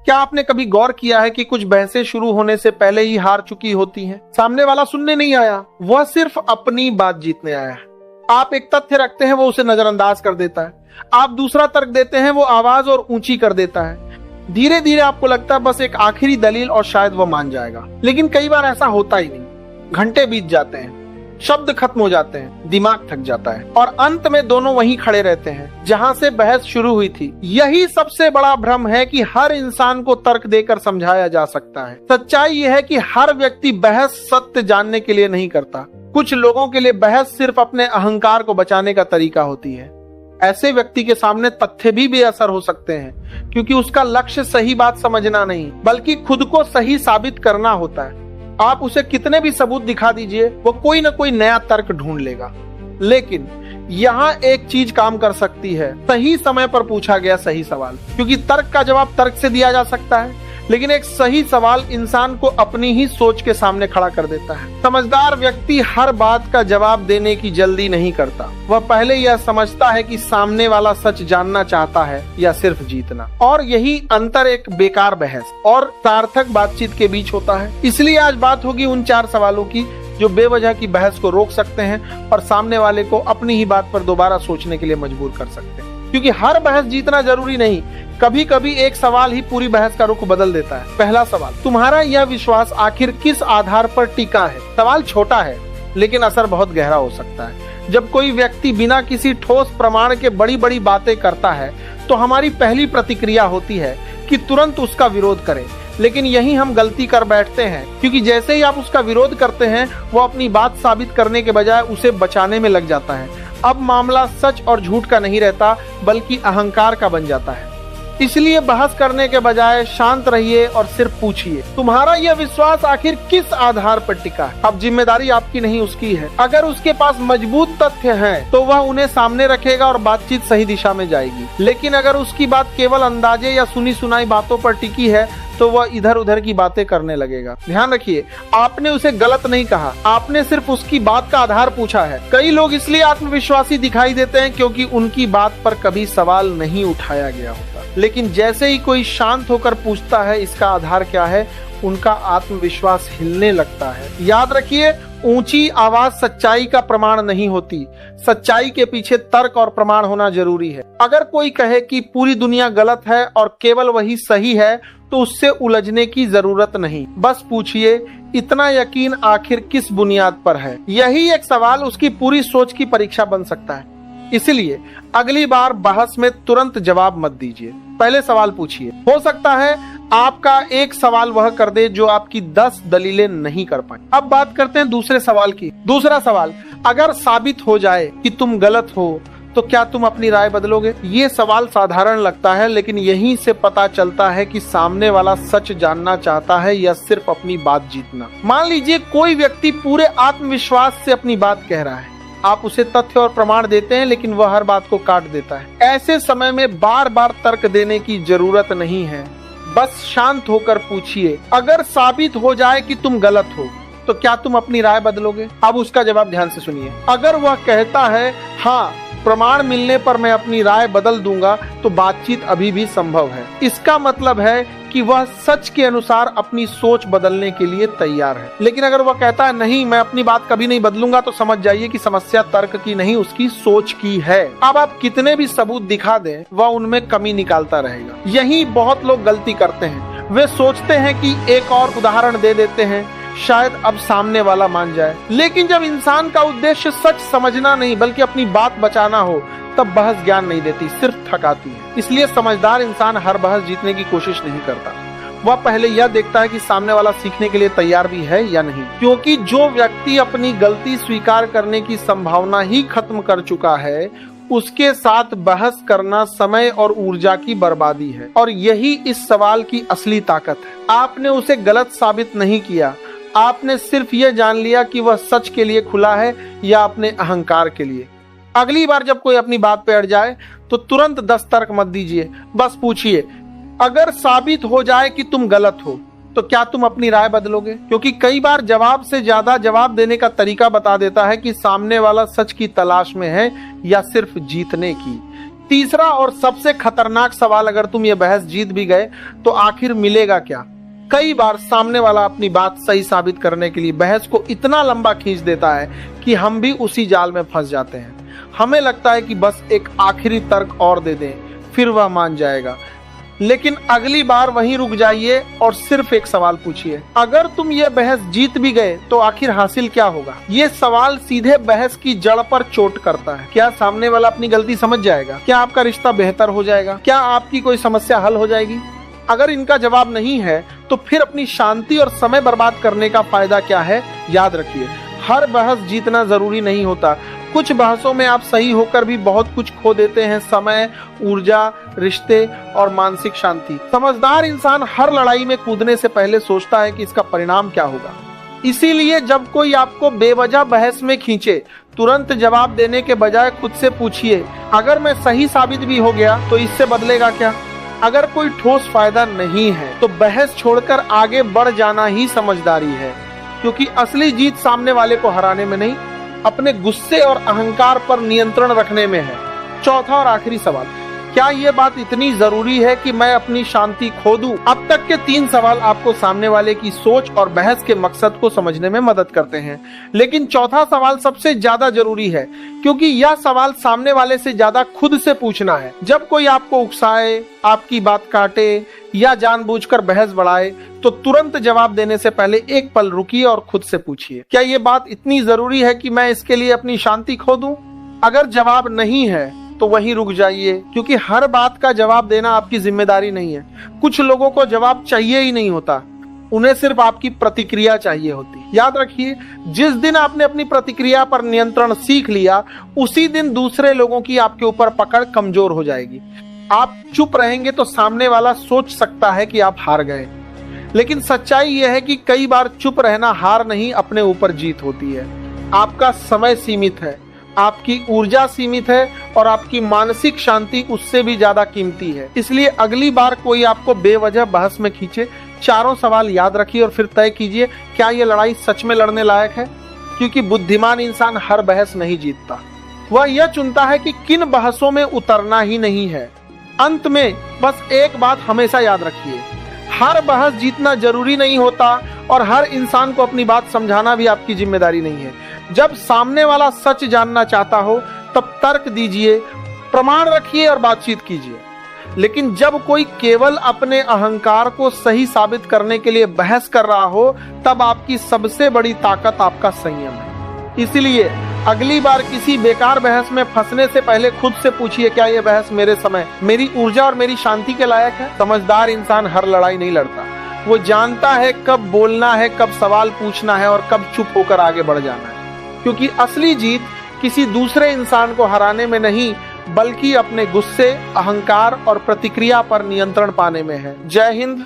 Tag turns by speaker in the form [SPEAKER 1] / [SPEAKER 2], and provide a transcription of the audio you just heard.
[SPEAKER 1] क्या आपने कभी गौर किया है कि कुछ बहसें शुरू होने से पहले ही हार चुकी होती हैं? सामने वाला सुनने नहीं आया, वह सिर्फ अपनी बात जीतने आया है। आप एक तथ्य रखते हैं, वो उसे नजरअंदाज कर देता है। आप दूसरा तर्क देते हैं, वो आवाज और ऊंची कर देता है। धीरे धीरे आपको लगता है बस एक आखिरी दलील और शायद वह मान जाएगा, लेकिन कई बार ऐसा होता ही नहीं। घंटे बीत जाते हैं, शब्द खत्म हो जाते हैं, दिमाग थक जाता है और अंत में दोनों वहीं खड़े रहते हैं जहां से बहस शुरू हुई थी। यही सबसे बड़ा भ्रम है कि हर इंसान को तर्क देकर समझाया जा सकता है। सच्चाई यह है कि हर व्यक्ति बहस सत्य जानने के लिए नहीं करता। कुछ लोगों के लिए बहस सिर्फ अपने अहंकार को बचाने का तरीका होती है। ऐसे व्यक्ति के सामने तथ्य भी बेअसर हो सकते हैं, क्योंकि उसका लक्ष्य सही बात समझना नहीं बल्कि खुद को सही साबित करना होता है। आप उसे कितने भी सबूत दिखा दीजिए, वो कोई ना कोई नया तर्क ढूंढ लेगा। लेकिन यहाँ एक चीज काम कर सकती है, सही समय पर पूछा गया सही सवाल। क्योंकि तर्क का जवाब तर्क से दिया जा सकता है, लेकिन एक सही सवाल इंसान को अपनी ही सोच के सामने खड़ा कर देता है। समझदार व्यक्ति हर बात का जवाब देने की जल्दी नहीं करता। वह पहले यह समझता है कि सामने वाला सच जानना चाहता है या सिर्फ जीतना। और यही अंतर एक बेकार बहस और सार्थक बातचीत के बीच होता है। इसलिए आज बात होगी उन 4 सवालों की जो बेवजह की बहस को रोक सकते हैं और सामने वाले को अपनी ही बात पर दोबारा सोचने के लिए मजबूर कर सकते हैं। क्योंकि हर बहस जीतना जरूरी नहीं, कभी कभी एक सवाल ही पूरी बहस का रुख बदल देता है। पहला सवाल, तुम्हारा यह विश्वास आखिर किस आधार पर टिका है? सवाल छोटा है लेकिन असर बहुत गहरा हो सकता है। जब कोई व्यक्ति बिना किसी ठोस प्रमाण के बड़ी बड़ी बातें करता है तो हमारी पहली प्रतिक्रिया होती है कि तुरंत उसका विरोध करें। लेकिन यही हम गलती कर बैठते हैं, क्योंकि जैसे ही आप उसका विरोध करते हैं वो अपनी बात साबित करने के बजाय उसे बचाने में लग जाता है। अब मामला सच और झूठ का नहीं रहता बल्कि अहंकार का बन जाता है। इसलिए बहस करने के बजाय शांत रहिए और सिर्फ पूछिए, तुम्हारा यह विश्वास आखिर किस आधार पर टिका है? अब जिम्मेदारी आपकी नहीं उसकी है। अगर उसके पास मजबूत तथ्य हैं, तो वह उन्हें सामने रखेगा और बातचीत सही दिशा में जाएगी। लेकिन अगर उसकी बात केवल अंदाजे या सुनी सुनाई बातों पर टिकी है तो वह इधर उधर की बातें करने लगेगा। ध्यान रखिए, आपने उसे गलत नहीं कहा, आपने सिर्फ उसकी बात का आधार पूछा है। कई लोग इसलिए आत्मविश्वासी दिखाई देते हैं क्योंकि उनकी बात पर कभी सवाल नहीं उठाया गया होता। लेकिन जैसे ही कोई शांत होकर पूछता है इसका आधार क्या है, उनका आत्मविश्वास हिलने लगता है। याद रखिए, ऊंची आवाज सच्चाई का प्रमाण नहीं होती। सच्चाई के पीछे तर्क और प्रमाण होना जरूरी है। अगर कोई कहे कि पूरी दुनिया गलत है और केवल वही सही है, तो उससे उलझने की जरूरत नहीं। बस पूछिए, इतना यकीन आखिर किस बुनियाद पर है? यही एक सवाल उसकी पूरी सोच की परीक्षा बन सकता है। इसलिए अगली बार बहस में तुरंत जवाब मत दीजिए, पहले सवाल पूछिए। हो सकता है आपका एक सवाल वह कर दे जो आपकी 10 दलीलें नहीं कर पाए। अब बात करते हैं दूसरे सवाल की। दूसरा सवाल, अगर साबित हो जाए कि तुम गलत हो तो क्या तुम अपनी राय बदलोगे? ये सवाल साधारण लगता है, लेकिन यहीं से पता चलता है कि सामने वाला सच जानना चाहता है या सिर्फ अपनी बात जीतना। मान लीजिए कोई व्यक्ति पूरे आत्मविश्वास से अपनी बात कह रहा है, आप उसे तथ्य और प्रमाण देते हैं लेकिन वह हर बात को काट देता है। ऐसे समय में बार बार तर्क देने की जरूरत नहीं है, बस शांत होकर पूछिए, अगर साबित हो जाए कि तुम गलत हो तो क्या तुम अपनी राय बदलोगे? अब उसका जवाब ध्यान से सुनिए। अगर वह कहता है हाँ, प्रमाण मिलने पर मैं अपनी राय बदल दूंगा, तो बातचीत अभी भी संभव है। इसका मतलब है कि वह सच के अनुसार अपनी सोच बदलने के लिए तैयार है। लेकिन अगर वह कहता है नहीं, मैं अपनी बात कभी नहीं बदलूंगा, तो समझ जाइए कि समस्या तर्क की नहीं, उसकी सोच की है। अब आप कितने भी सबूत दिखा दें, वह उनमें कमी निकालता रहेगा। यही बहुत लोग गलती करते हैं। वे सोचते हैं कि एक और उदाहरण दे देते हैं, शायद अब सामने वाला मान जाए। लेकिन जब इंसान का उद्देश्य सच समझना नहीं बल्कि अपनी बात बचाना हो, तब बहस ज्ञान नहीं देती, सिर्फ थकाती है। इसलिए समझदार इंसान हर बहस जीतने की कोशिश नहीं करता। वह पहले यह देखता है कि सामने वाला सीखने के लिए तैयार भी है या नहीं। क्योंकि जो व्यक्ति अपनी गलती स्वीकार करने की संभावना ही खत्म कर चुका है, उसके साथ बहस करना समय और ऊर्जा की बर्बादी है। और यही इस सवाल की असली ताकत है। आपने उसे गलत साबित नहीं किया, आपने सिर्फ ये जान लिया कि वह सच के लिए खुला है या अपने अहंकार के लिए। अगली बार जब कोई अपनी बात पे अड़ जाए तो तुरंत 10 तर्क मत दीजिए, बस पूछिए, अगर साबित हो जाए कि तुम गलत हो तो क्या तुम अपनी राय बदलोगे? क्योंकि कई बार जवाब से ज्यादा जवाब देने का तरीका बता देता है कि सामने वाला सच की तलाश में है या सिर्फ जीतने की। तीसरा और सबसे खतरनाक सवाल, अगर तुम ये बहस जीत भी गए तो आखिर मिलेगा क्या? कई बार सामने वाला अपनी बात सही साबित करने के लिए बहस को इतना लंबा खींच देता है कि हम भी उसी जाल में फंस जाते हैं। हमें लगता है कि बस एक आखिरी तर्क और दे दें, फिर वह मान जाएगा। लेकिन अगली बार वहीं रुक जाइए और सिर्फ एक सवाल पूछिए। अगर तुम ये बहस जीत भी गए तो आखिर हासिल क्या होगा? ये सवाल सीधे बहस की जड़ पर चोट करता है। क्या सामने वाला अपनी गलती समझ जाएगा? क्या आपका रिश्ता बेहतर हो जाएगा? क्या आपकी कोई समस्या हल हो जाएगी? अगर इनका जवाब नहीं है तो फिर अपनी शांति और समय बर्बाद करने का फायदा क्या है? याद रखिए, हर बहस जीतना जरूरी नहीं होता। कुछ बहसों में आप सही होकर भी बहुत कुछ खो देते हैं, समय, ऊर्जा, रिश्ते और मानसिक शांति। समझदार इंसान हर लड़ाई में कूदने से पहले सोचता है कि इसका परिणाम क्या होगा। इसीलिए जब कोई आपको बेवजह बहस में खींचे, तुरंत जवाब देने के बजाय खुद से पूछिए, अगर मैं सही साबित भी हो गया तो इससे बदलेगा क्या? अगर कोई ठोस फायदा नहीं है तो बहस छोड़कर आगे बढ़ जाना ही समझदारी है, क्योंकि असली जीत सामने वाले को हराने में नहीं, अपने गुस्से और अहंकार पर नियंत्रण रखने में है। चौथा और आखिरी सवाल, क्या ये बात इतनी जरूरी है कि मैं अपनी शांति खो दूं? अब तक के 3 सवाल आपको सामने वाले की सोच और बहस के मकसद को समझने में मदद करते हैं, लेकिन चौथा सवाल सबसे ज्यादा जरूरी है, क्योंकि यह सवाल सामने वाले से ज्यादा खुद से पूछना है। जब कोई आपको उकसाए, आपकी बात काटे या जानबूझकर बहस बढ़ाए तो तुरंत जवाब देने से पहले एक पल रुकिए और खुद से पूछिए, क्या ये बात इतनी जरूरी है कि मैं इसके लिए अपनी शांति खो दूं? अगर जवाब नहीं है तो वहीं रुक जाइए, क्योंकि हर बात का जवाब देना आपकी जिम्मेदारी नहीं है। कुछ लोगों को जवाब चाहिए ही नहीं होता, उन्हें सिर्फ आपकी प्रतिक्रिया चाहिए होती। याद रखिए, जिस दिन आपने अपनी प्रतिक्रिया पर नियंत्रण सीख लिया, उसी दिन दूसरे लोगों की आपके ऊपर पकड़ कमजोर हो जाएगी। आप चुप रहेंगे तो सामने वाला सोच सकता है कि आप हार गए, लेकिन सच्चाई यह है कि कई बार चुप रहना हार नहीं, अपने ऊपर जीत होती है। आपका समय सीमित है, आपकी ऊर्जा सीमित है और आपकी मानसिक शांति उससे भी ज्यादा कीमती है। इसलिए अगली बार कोई आपको बेवजह बहस में खींचे, चारों सवाल याद रखिए और फिर तय कीजिए, क्या ये लड़ाई सच में लड़ने लायक है? क्योंकि बुद्धिमान इंसान हर बहस नहीं जीतता, वह यह चुनता है कि किन बहसों में उतरना ही नहीं है। अंत में बस एक बात हमेशा याद रखिए, हर बहस जीतना जरूरी नहीं होता और हर इंसान को अपनी बात समझाना भी आपकी जिम्मेदारी नहीं है। जब सामने वाला सच जानना चाहता हो तब तर्क दीजिए, प्रमाण रखिए और बातचीत कीजिए। लेकिन जब कोई केवल अपने अहंकार को सही साबित करने के लिए बहस कर रहा हो, तब आपकी सबसे बड़ी ताकत आपका संयम है। इसलिए अगली बार किसी बेकार बहस में फंसने से पहले खुद से पूछिए, क्या यह बहस मेरे समय, मेरी ऊर्जा और मेरी शांति के लायक है? समझदार इंसान हर लड़ाई नहीं लड़ता, वो जानता है कब बोलना है, कब सवाल पूछना है और कब चुप होकर आगे बढ़ जाना है। क्योंकि असली जीत किसी दूसरे इंसान को हराने में नहीं, बल्कि अपने गुस्से, अहंकार और प्रतिक्रिया पर नियंत्रण पाने में है। जय हिंद,